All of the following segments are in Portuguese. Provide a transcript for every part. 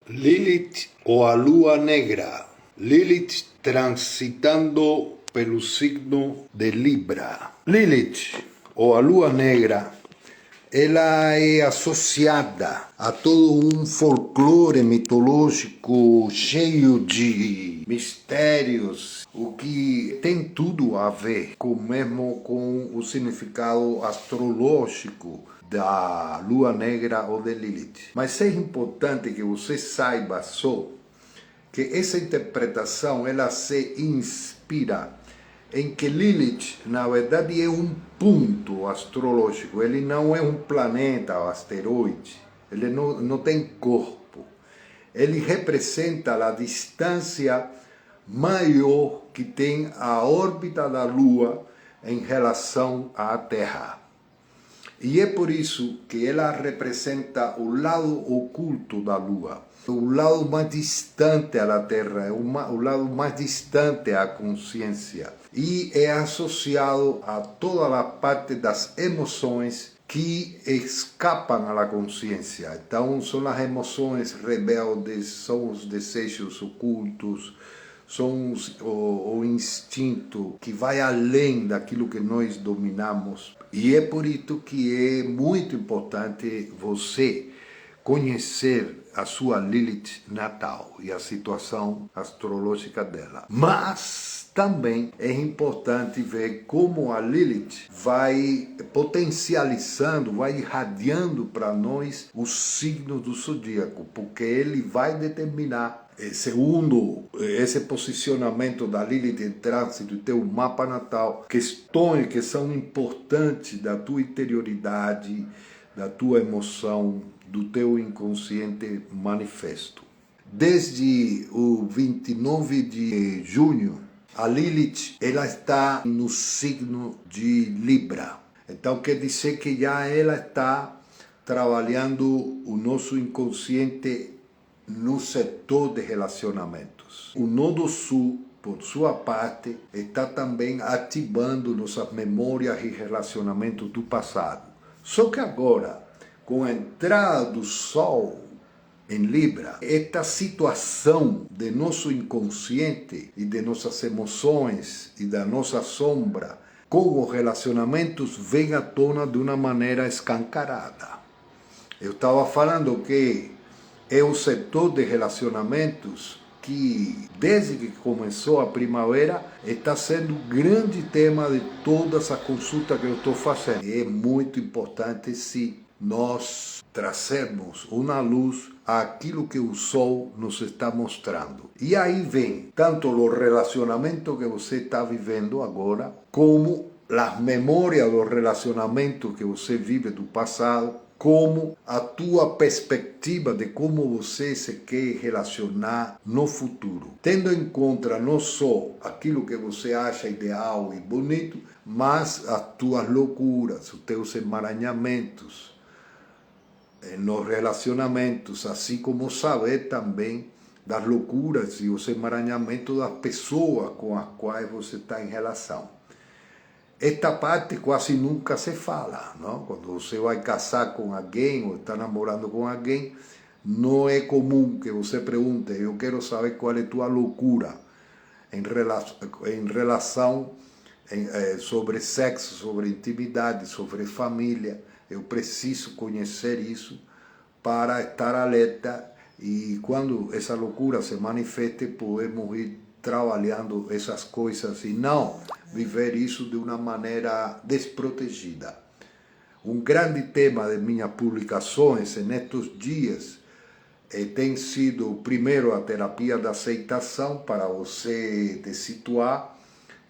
Lilith ou a Lua Negra. Lilith transitando pelo signo de Libra. Lilith ou a Lua Negra, ela é associada a todo um folclore mitológico cheio de mistérios, o que tem tudo a ver mesmo com o significado astrológico da Lua Negra ou de Lilith. Mas é importante que você saiba só que essa interpretação ela se inspira em que Lilith, na verdade, é um ponto astrológico. Ele não é um planeta ou asteroide. Ele não tem corpo. Ele representa a distância maior que tem a órbita da Lua em relação à Terra. E é por isso que ela representa o lado oculto da Lua, o lado mais distante da Terra, o lado mais distante à consciência. E é associado a toda a parte das emoções que escapam à consciência. Então, são as emoções rebeldes, são os desejos ocultos, são o instinto que vai além daquilo que nós dominamos. E é por isso que é muito importante você conhecer a sua Lilith natal e a situação astrológica dela. Mas também é importante ver como a Lilith vai potencializando, vai irradiando para nós os signos do zodíaco, porque ele vai determinar, segundo esse posicionamento da Lilith em trânsito do teu mapa natal, questões que são importantes da tua interioridade, da tua emoção, do teu inconsciente manifesto. Desde o 29 de junho, a Lilith ela está no signo de Libra. Então quer dizer que já ela está trabalhando o nosso inconsciente no setor de relacionamentos. O Nodo Sul, por sua parte, está também ativando nossas memórias e relacionamentos do passado. Só que agora, com a entrada do Sol em Libra, esta situação de nosso inconsciente e de nossas emoções e da nossa sombra com os relacionamentos vem à tona de uma maneira escancarada. Eu estava falando que é o setor de relacionamentos que, desde que começou a primavera, está sendo o grande tema de todas as consultas que eu estou fazendo. É muito importante, sim, nós trazermos uma luz àquilo que o Sol nos está mostrando. E aí vem tanto o relacionamento que você está vivendo agora, como as memórias do relacionamento que você vive do passado, como a tua perspectiva de como você se quer relacionar no futuro. Tendo em conta não só aquilo que você acha ideal e bonito, mas as tuas loucuras, os teus emaranhamentos nos relacionamentos, assim como saber também das loucuras e os emaranhamentos das pessoas com as quais você está em relação. Esta parte quase nunca se fala, não? Quando você vai casar com alguém ou está namorando com alguém, não é comum que você pergunte: eu quero saber qual é a tua loucura em relação sobre sexo, sobre intimidade, sobre família. Eu preciso conhecer isso para estar alerta e quando essa loucura se manifeste, podemos ir trabalhando essas coisas e não viver isso de uma maneira desprotegida. Um grande tema de minhas publicações nestes dias tem sido, primeiro, a terapia da aceitação, para você te situar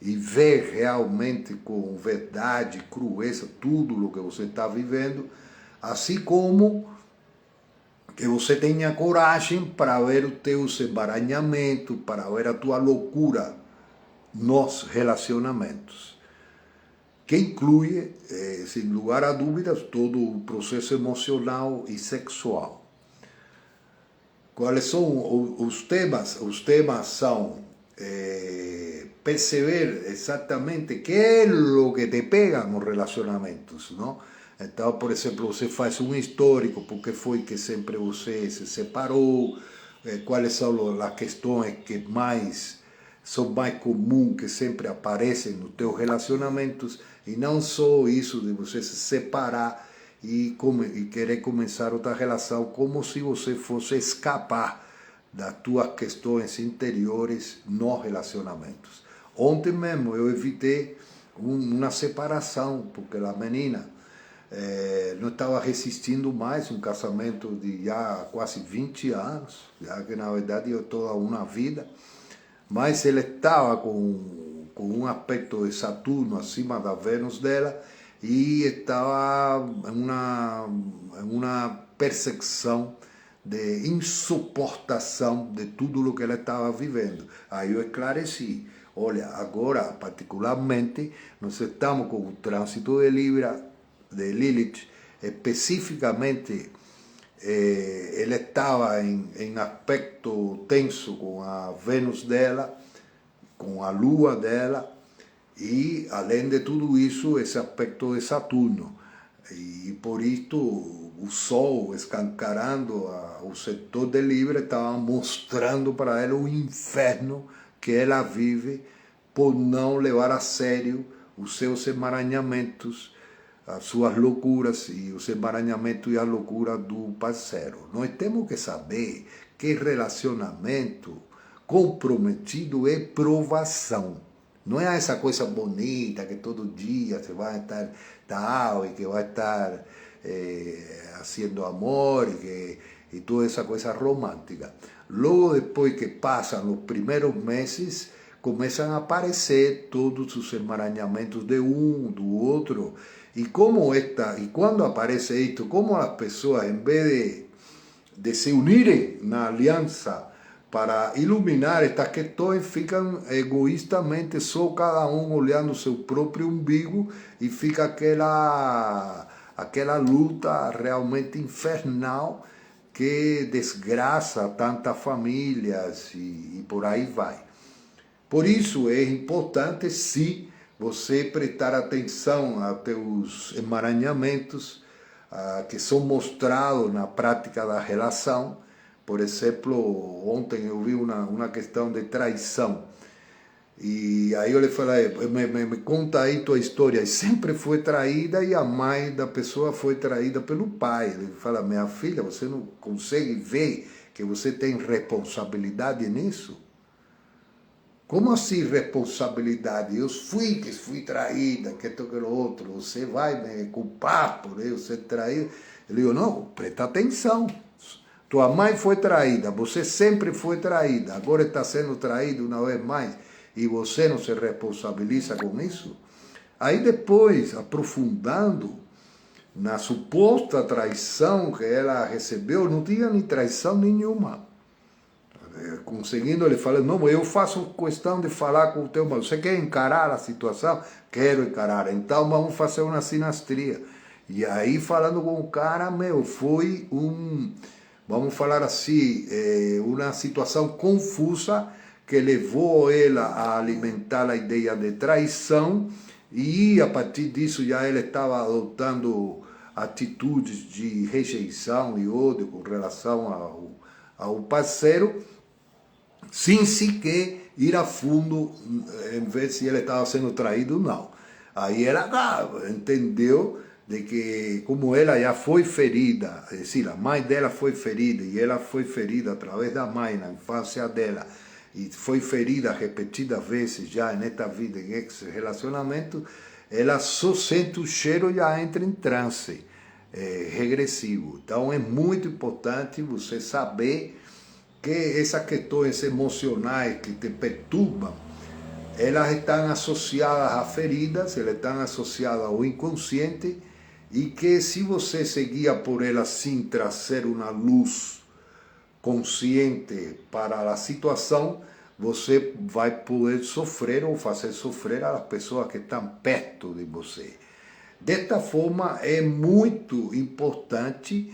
e ver realmente com verdade, crueza, tudo o que você está vivendo, assim como que você tenha coragem para ver os teus emaranhamentos, para ver a tua loucura nos relacionamentos, que inclui, sem lugar a dúvidas, todo o processo emocional e sexual. Quais são os temas? Os temas são perceber exatamente que é o que te pega nos relacionamentos, não? Então, por exemplo, você faz um histórico, porque foi que sempre você se separou, quais são as questões que são mais comuns, que sempre aparecem nos teus relacionamentos, e não só isso de você se separar e querer começar outra relação como se você fosse escapar das tuas questões interiores nos relacionamentos. Ontem mesmo eu evitei uma separação, porque a menina não estava resistindo mais um casamento de já quase 20 anos, já que na verdade é toda uma vida, mas ele estava com um aspecto de Saturno acima da Vênus dela e estava em uma perseguição de insuportação de tudo o que ela estava vivendo. Aí eu esclareci, olha, agora particularmente nós estamos com o trânsito de Libra, de Lilith, especificamente ele estava em aspecto tenso com a Vênus dela, com a Lua dela, e além de tudo isso, esse aspecto de Saturno. E por isso o Sol escancarando o setor de Libra estava mostrando para ela o inferno que ela vive por não levar a sério os seus emaranhamentos, as suas loucuras e os emaranhamentos e a loucura do parceiro. Nós temos que saber que relacionamento comprometido é provação. Não é essa coisa bonita que todo dia você vai estar tal e que vai estar fazendo amor e toda essa coisa romântica. Logo depois que passam os primeiros meses, começam a aparecer todos os emaranhamentos de um, do outro. E quando aparece isto, como as pessoas, em vez de se unirem na aliança para iluminar estas questões, ficam egoístamente só cada um olhando seu próprio umbigo e fica aquela luta realmente infernal que desgraça tantas famílias e por aí vai. Por isso é importante, sim, você prestar atenção a teus emaranhamentos que são mostrados na prática da relação. Por exemplo, ontem eu vi uma questão de traição. E aí eu lhe falei, me conta aí tua história. E sempre foi traída e a mãe da pessoa foi traída pelo pai. Ele fala, minha filha, você não consegue ver que você tem responsabilidade nisso? Como assim responsabilidade? Eu fui traída, que aquilo outro. Você vai me culpar por eu ser traído? Ele digo, não, presta atenção. Tua mãe foi traída, você sempre foi traída, agora está sendo traído uma vez mais e você não se responsabiliza com isso? Aí depois, aprofundando na suposta traição que ela recebeu, não tinha nem traição nenhuma. Conseguindo, ele fala, não, eu faço questão de falar com o teu marido. Você quer encarar a situação? Quero encarar. Então vamos fazer uma sinastria. E aí, falando com o cara, foi vamos falar assim, uma situação confusa que levou ela a alimentar a ideia de traição e a partir disso já ela estava adotando atitudes de rejeição e ódio com relação ao parceiro, sem sequer ir a fundo em ver se ele estava sendo traído ou não. Aí ela entendeu de que, como ela já foi ferida, é decir, a mãe dela foi ferida, e ela foi ferida através da mãe na infância dela, e foi ferida repetidas vezes já nesta vida, em ex-relacionamento, ela só sente o cheiro e já entra em transe regressivo. Então é muito importante você saber que essas questões emocionais que te perturbam, elas estão associadas a feridas, elas estão associadas ao inconsciente, e que se você seguir por elas sem trazer uma luz consciente para a situação, você vai poder sofrer ou fazer sofrer as pessoas que estão perto de você. Desta forma, é muito importante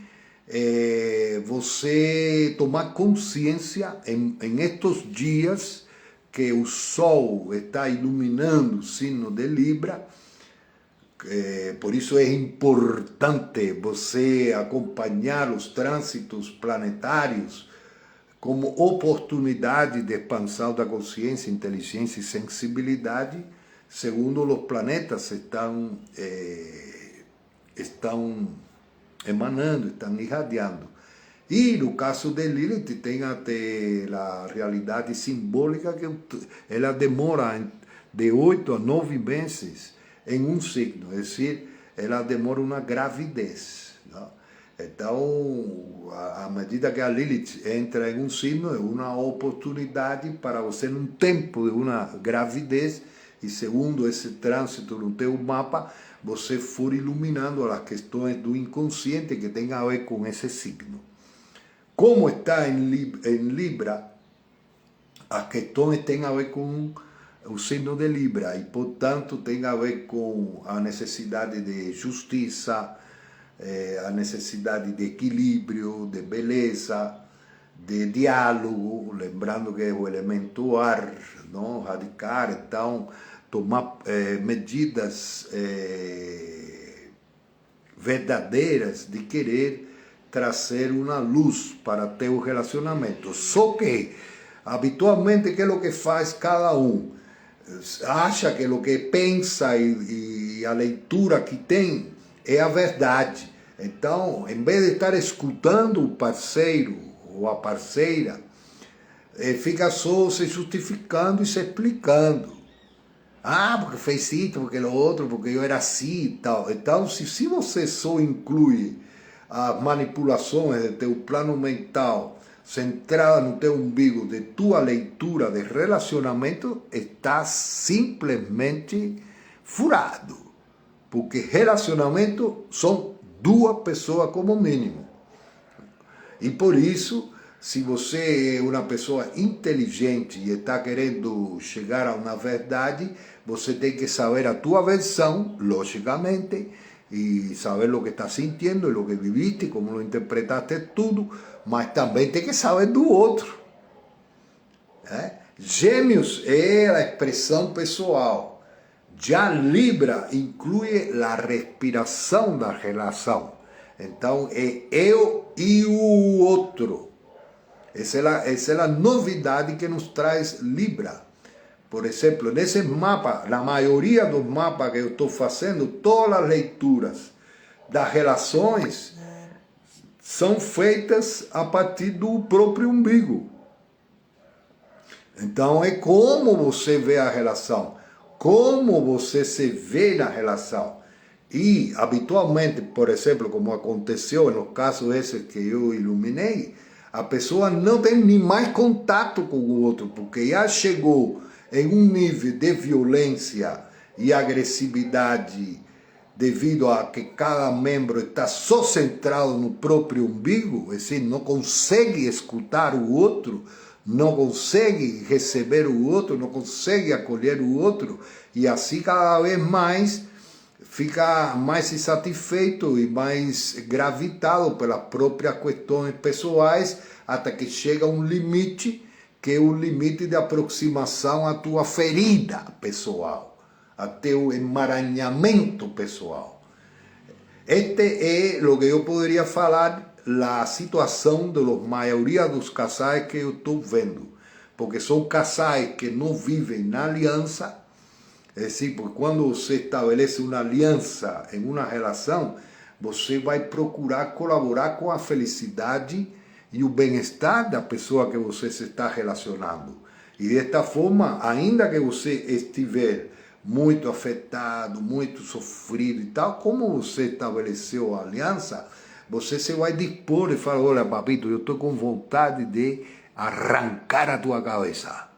você tomar consciência em estes dias que o Sol está iluminando o signo de Libra. Por isso é importante você acompanhar os trânsitos planetários como oportunidade de expansão da consciência, inteligência e sensibilidade, segundo os planetas estão emanando, estão irradiando. E no caso de Lilith tem até a realidade simbólica que ela demora de 8 a 9 meses em um signo, é decir, ela demora uma gravidez. Não? Então, à medida que a Lilith entra em um signo, é uma oportunidade para você, num tempo de uma gravidez, e segundo esse trânsito no teu mapa, você for iluminando as questões do inconsciente que tem a ver com esse signo. Como está em Libra, as questões têm a ver com o signo de Libra e, portanto, tem a ver com a necessidade de justiça, a necessidade de equilíbrio, de beleza, de diálogo, lembrando que é o elemento ar, não? Radicar, então, tomar medidas verdadeiras de querer trazer uma luz para teu relacionamento. Só que, habitualmente, que é o que faz cada um? Acha que o que pensa e a leitura que tem é a verdade. Então, em vez de estar escutando o parceiro ou a parceira, fica só se justificando e se explicando. Ah, porque fez isso, porque o outro, porque eu era assim e tal. Então, se você só inclui as manipulações do teu plano mental centrada no teu umbigo, de tua leitura de relacionamento, está simplesmente furado. Porque relacionamento são duas pessoas como mínimo. E por isso, se você é uma pessoa inteligente e está querendo chegar a uma verdade, você tem que saber a tua versão, logicamente, e saber o que está sentindo, o que viviste, como lo interpretaste tudo, mas também tem que saber do outro. Gêmeos é a expressão pessoal. Já Libra inclui a respiração da relação. Então é eu e o outro. Essa é a novidade que nos traz Libra. Por exemplo, nesse mapa, na maioria dos mapas que eu estou fazendo, todas as leituras das relações são feitas a partir do próprio umbigo. Então é como você vê a relação, como você se vê na relação. E, habitualmente, por exemplo, como aconteceu nos casos esses que eu iluminei, a pessoa não tem nem mais contato com o outro, porque já chegou em um nível de violência e agressividade devido a que cada membro está só centrado no próprio umbigo, é assim, não consegue escutar o outro, não consegue receber o outro, não consegue acolher o outro, e assim cada vez mais fica mais insatisfeito e mais gravitado pelas próprias questões pessoais, até que chega um limite, que é o limite de aproximação à tua ferida pessoal, a teu emaranhamento pessoal. Este é o que eu poderia falar, a situação da maioria dos casais que eu estou vendo, porque são casais que não vivem na aliança. É assim, porque quando você estabelece uma aliança em uma relação, você vai procurar colaborar com a felicidade e o bem-estar da pessoa que você se está relacionando. E desta forma, ainda que você estiver muito afetado, muito sofrido e tal, como você estabeleceu a aliança, você se vai dispor e falar, olha, papito, eu estou com vontade de arrancar a tua cabeça.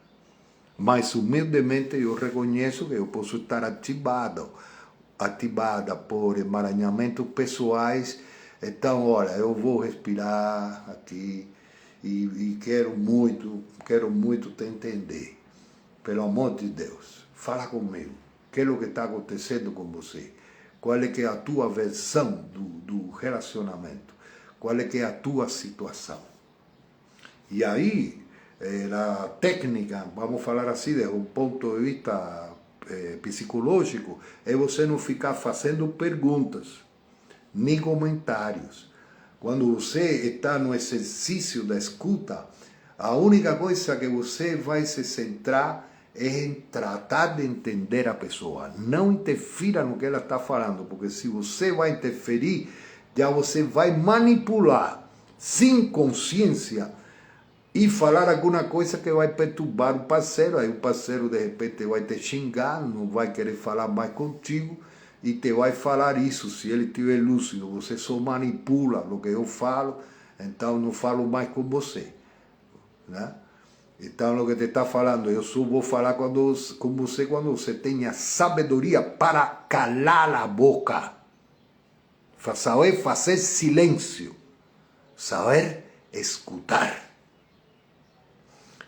Mas humildemente eu reconheço que eu posso estar ativada por emaranhamentos pessoais. Então, olha, eu vou respirar aqui e quero muito te entender. Pelo amor de Deus, fala comigo. O que é o que está acontecendo com você? Qual é que é a tua versão do relacionamento? Qual é que é a tua situação? E aí, a técnica, vamos falar assim, de um ponto de vista psicológico, é você não ficar fazendo perguntas, nem comentários. Quando você está no exercício da escuta, A única coisa que você vai se centrar é em tratar de entender a pessoa. Não interfira no que ela está falando, porque se você vai interferir, já você vai manipular, sem consciência, e falar alguma coisa que vai perturbar o parceiro. Aí o parceiro de repente vai te xingar, não vai querer falar mais contigo, e te vai falar isso. Se ele estiver lúcido, você só manipula o que eu falo, então não falo mais com você, né? Então, o que te está falando, eu só vou falar com você quando você tenha sabedoria para calar a boca, saber fazer silêncio, saber escutar.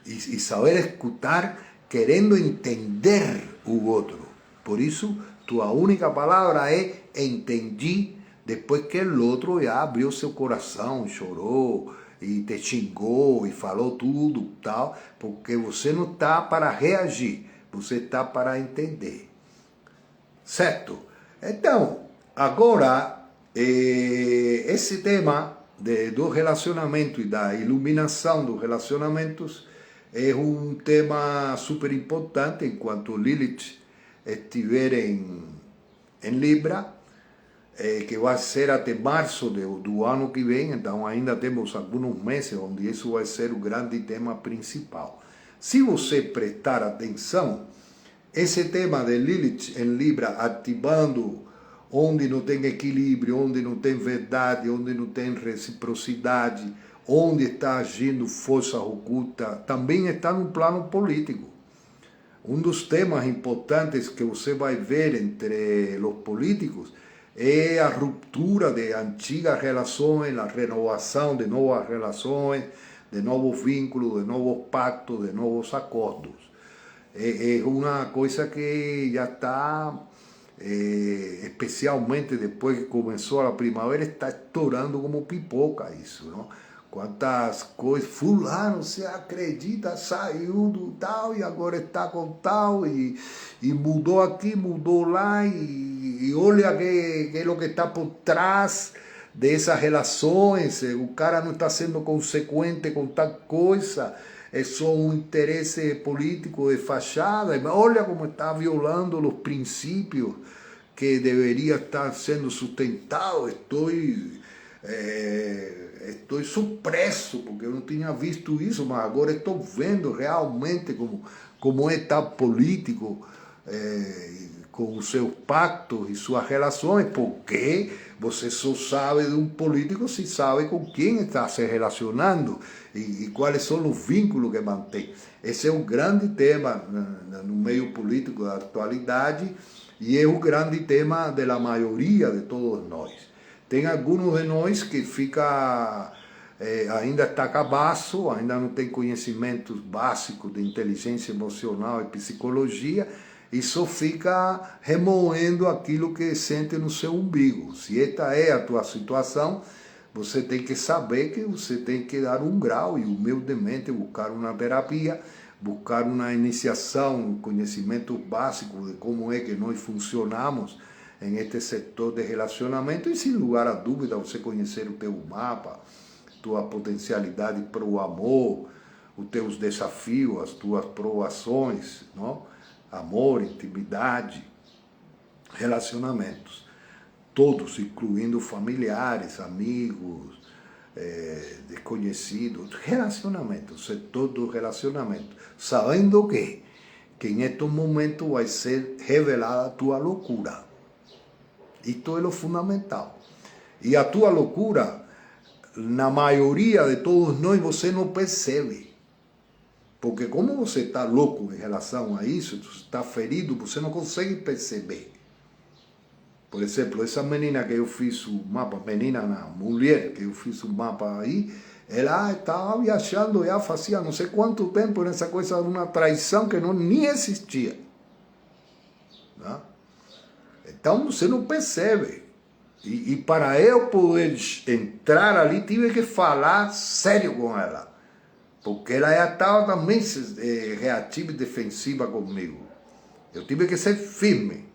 E saber escutar querendo entender o outro. Por isso, tua única palavra é entendi, depois que o outro já abriu seu coração, chorou, e te xingou e falou tudo, tal, porque você não está para reagir, você está para entender. Certo? Então, agora, esse tema do relacionamento e da iluminação dos relacionamentos é um tema super importante enquanto Lilith estiver em Libra, que vai ser até março do ano que vem, então ainda temos alguns meses onde isso vai ser o grande tema principal. Se você prestar atenção, esse tema de Lilith em Libra ativando onde não tem equilíbrio, onde não tem verdade, onde não tem reciprocidade, onde está agindo força oculta, também está no plano político. Um dos temas importantes que você vai ver entre os políticos é a ruptura de antigas relações, a renovação de novas relações, de novos vínculos, de novos pactos, de novos acordos. É uma coisa que já está, especialmente depois que começou a primavera, está estourando como pipoca isso, não? Quantas coisas, fulano, você acredita, saiu do tal e agora está com tal, e mudou aqui, mudou lá, e olha que é o que está por trás dessas relações, o cara não está sendo consequente com tal coisa, é só um interesse político de fachada, olha como está violando os princípios que deveria estar sendo sustentado. Estou surpreso, porque eu não tinha visto isso, mas agora estou vendo realmente como é tão político, com os seus pactos e suas relações, porque você só sabe de um político se sabe com quem está se relacionando e quais são os vínculos que mantém. Esse é um grande tema no meio político da atualidade e é o grande tema da maioria de todos nós. Tem alguns de nós que ainda está cabaço, ainda não tem conhecimentos básicos de inteligência emocional e psicologia, e só fica remoendo aquilo que sente no seu umbigo. Se esta é a tua situação, você tem que saber que você tem que dar um grau e humildemente buscar uma terapia, buscar uma iniciação, conhecimento básico de como é que nós funcionamos em este setor de relacionamento, e sem lugar a dúvida você conhecer o teu mapa, tua potencialidade para o amor, os teus desafios, as tuas provações, não? Amor, intimidade, relacionamentos, todos, incluindo familiares, amigos, desconhecidos, relacionamentos, setor do relacionamento, sabendo que em este momento vai ser revelada a tua loucura. Isto é o fundamental. E a tua loucura, na maioria de todos nós, você não percebe. Porque como você está louco em relação a isso, você está ferido, você não consegue perceber. Por exemplo, essa menina que eu fiz o mapa, mulher que eu fiz o mapa aí, ela estava viajando já fazia não sei quanto tempo nessa coisa de uma traição que nem existia. Não? Então você não percebe. E para eu poder entrar ali, tive que falar sério com ela. Porque ela já estava também reativa e defensiva comigo. Eu tive que ser firme.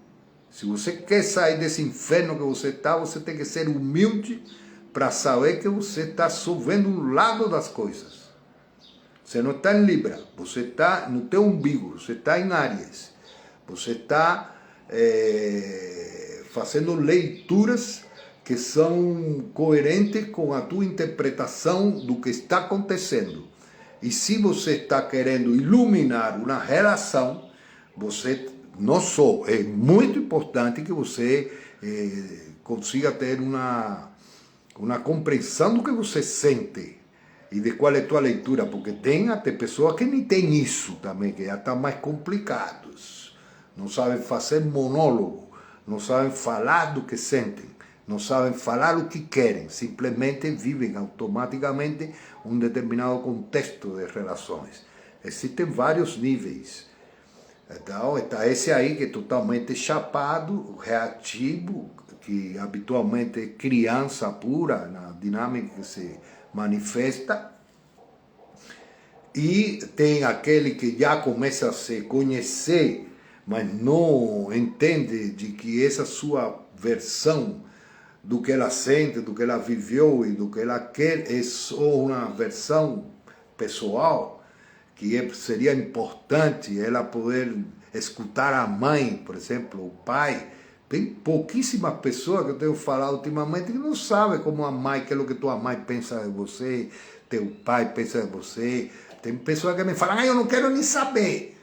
Se você quer sair desse inferno que você está, você tem que ser humilde para saber que você está só vendo um lado das coisas. Você não está em Libra, você está no teu umbigo, você está em Áries. Você está fazendo leituras que são coerentes com a tua interpretação do que está acontecendo. E se você está querendo iluminar uma relação, você não só, é muito importante que você consiga ter uma compreensão do que você sente e de qual é a tua leitura, porque tem até pessoas que nem tem isso também, que já estão mais complicados. Não sabem fazer monólogo, não sabem falar do que sentem, não sabem falar o que querem, simplesmente vivem automaticamente um determinado contexto de relações. Existem vários níveis. Então, está esse aí que é totalmente chapado, reativo, que habitualmente é criança pura, na dinâmica que se manifesta. E tem aquele que já começa a se conhecer, mas não entende de que essa sua versão do que ela sente, do que ela viveu e do que ela quer é só uma versão pessoal, que seria importante ela poder escutar a mãe, por exemplo, o pai. Tem pouquíssimas pessoas que eu tenho falado ultimamente que não sabem como a mãe, aquilo que tua mãe pensa de você, teu pai pensa de você. Tem pessoas que me falam, eu não quero nem saber.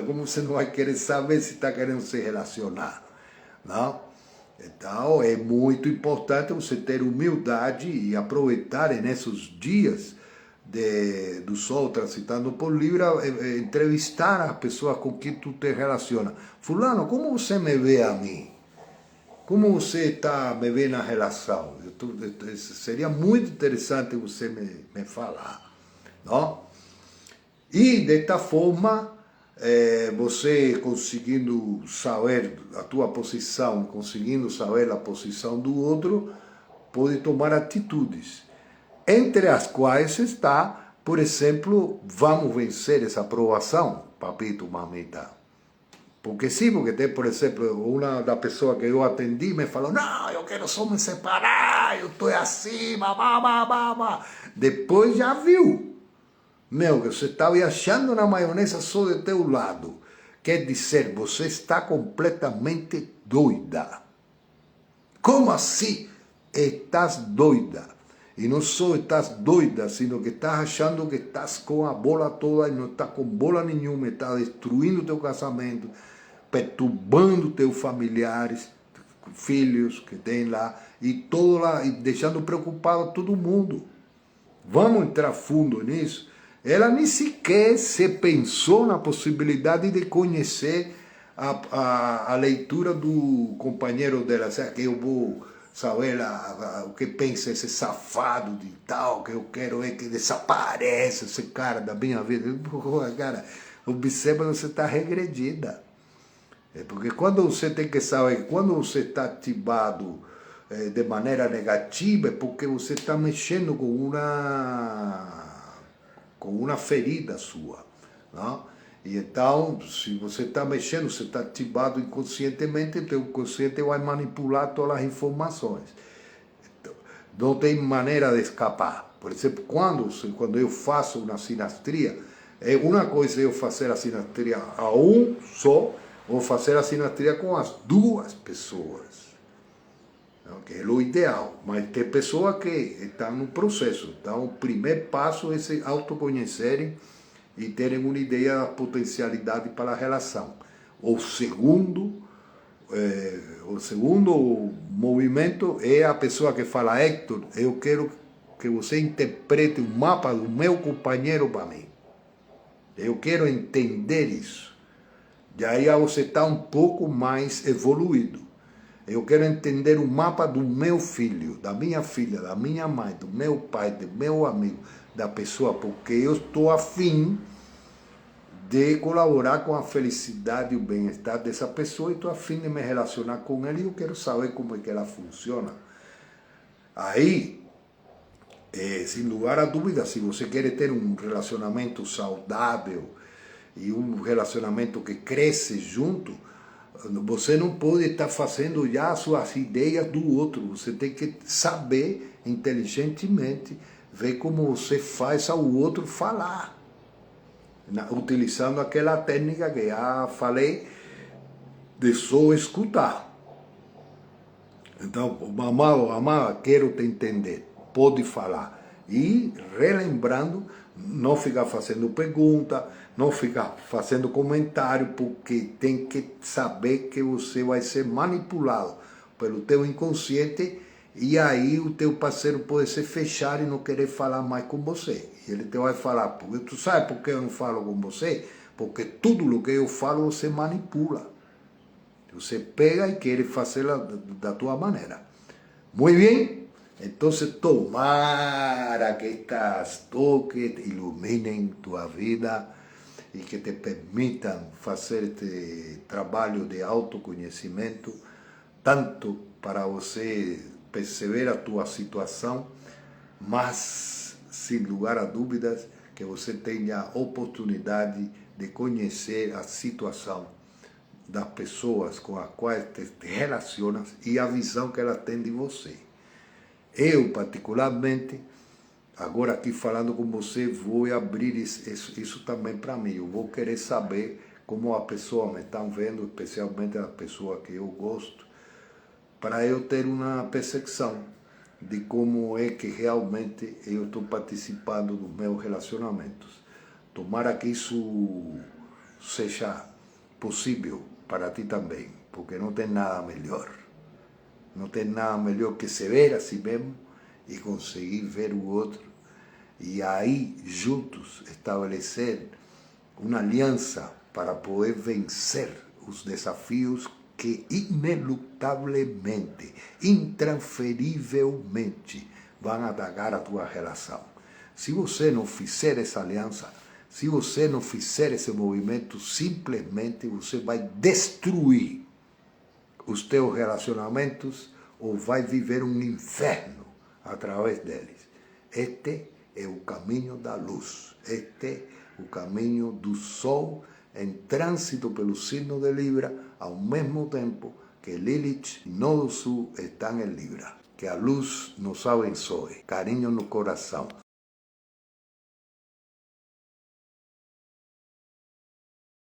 Como você não vai querer saber se está querendo se relacionar? Não? Então, é muito importante você ter humildade e aproveitar nesses dias do Sol transitando por Libra, entrevistar a pessoa com quem tu te relaciona. Fulano, como você me vê a mim? Como você me vê na relação? Seria muito interessante você me falar. Não? E, desta forma, você conseguindo saber a tua posição, conseguindo saber a posição do outro, pode tomar atitudes, entre as quais está, por exemplo, vamos vencer essa aprovação, papito, mamita. Porque sim, porque tem, por exemplo, uma da pessoa que eu atendi me falou, não, eu quero só me separar, eu estou assim, babá. Depois já viu. Meu, que você está viajando na maionese só de teu lado. Quer dizer, você está completamente doida. Como assim? Estás doida. E não só estás doida, sino que estás achando que estás com a bola toda e não estás com bola nenhuma, estás destruindo teu casamento, perturbando teus familiares, filhos que tem lá, e todo lá, e deixando preocupado todo mundo. Vamos entrar fundo nisso? Ela nem sequer se pensou na possibilidade de conhecer a leitura do companheiro dela, que eu vou saber o que pensa esse safado de tal, que eu quero é que desapareça esse cara da minha vida. Cara, observa que você está regredida. Porque quando você tem que saber, quando você está ativado de maneira negativa, é porque você está mexendo com uma ferida sua. Não? E então, se você está mexendo, você está ativado inconscientemente, o teu consciente vai manipular todas as informações. Então, não tem maneira de escapar. Por exemplo, quando eu faço uma sinastria, uma coisa é eu fazer a sinastria a um só, ou fazer a sinastria com as duas pessoas. Que é o ideal, mas tem pessoas que estão no processo. Então, o primeiro passo é se autoconhecerem e terem uma ideia da potencialidade para a relação. O segundo movimento é a pessoa que fala, Héctor, eu quero que você interprete o mapa do meu companheiro para mim. Eu quero entender isso. E aí você está um pouco mais evoluído. Eu quero entender o mapa do meu filho, da minha filha, da minha mãe, do meu pai, do meu amigo, da pessoa, porque eu estou afim de colaborar com a felicidade e o bem-estar dessa pessoa e estou afim de me relacionar com ela e eu quero saber como é que ela funciona. Aí, sem lugar a dúvida, se você quer ter um relacionamento saudável e um relacionamento que cresce junto, você não pode estar fazendo já as suas ideias do outro. Você tem que saber inteligentemente ver como você faz ao outro falar. utilizando aquela técnica que já falei, de só escutar. Então, amado, amada, quero te entender, pode falar. E relembrando, não ficar fazendo pergunta, não ficar fazendo comentário, porque tem que saber que você vai ser manipulado pelo teu inconsciente, e aí o teu parceiro pode se fechar e não querer falar mais com você. E ele te vai falar, porque tu sabe por que eu não falo com você? Porque tudo o que eu falo você manipula. Você pega e quer fazer da tua maneira. Muy bien. Entonces, tomara que estas toques iluminen tu vida e que te permitam fazer este trabalho de autoconhecimento, tanto para você perceber a tua situação, mas, sem lugar a dúvidas, que você tenha a oportunidade de conhecer a situação das pessoas com as quais te relacionas e a visão que elas têm de você. Eu, particularmente, agora aqui falando com você, vou abrir isso também para mim. Eu vou querer saber como a pessoa me está vendo, especialmente a pessoa que eu gosto, para eu ter uma percepção de como é que realmente eu estou participando dos meus relacionamentos. Tomara que isso seja possível para ti também, porque não tem nada melhor. Não tem nada melhor que se ver a si mesmo e conseguir ver o outro. E aí, juntos, estabelecer uma aliança para poder vencer os desafios que inelutavelmente, intransferivelmente vão atacar a tua relação. Se você não fizer essa aliança, se você não fizer esse movimento, simplesmente você vai destruir os teus relacionamentos ou vai viver um inferno através deles. Este é o caminho da luz. Este é o caminho do sol em trânsito pelo signo de Libra, ao mesmo tempo que Lilith e Nodo Sul estão em Libra. Que a luz nos abençoe. Carinho no coração.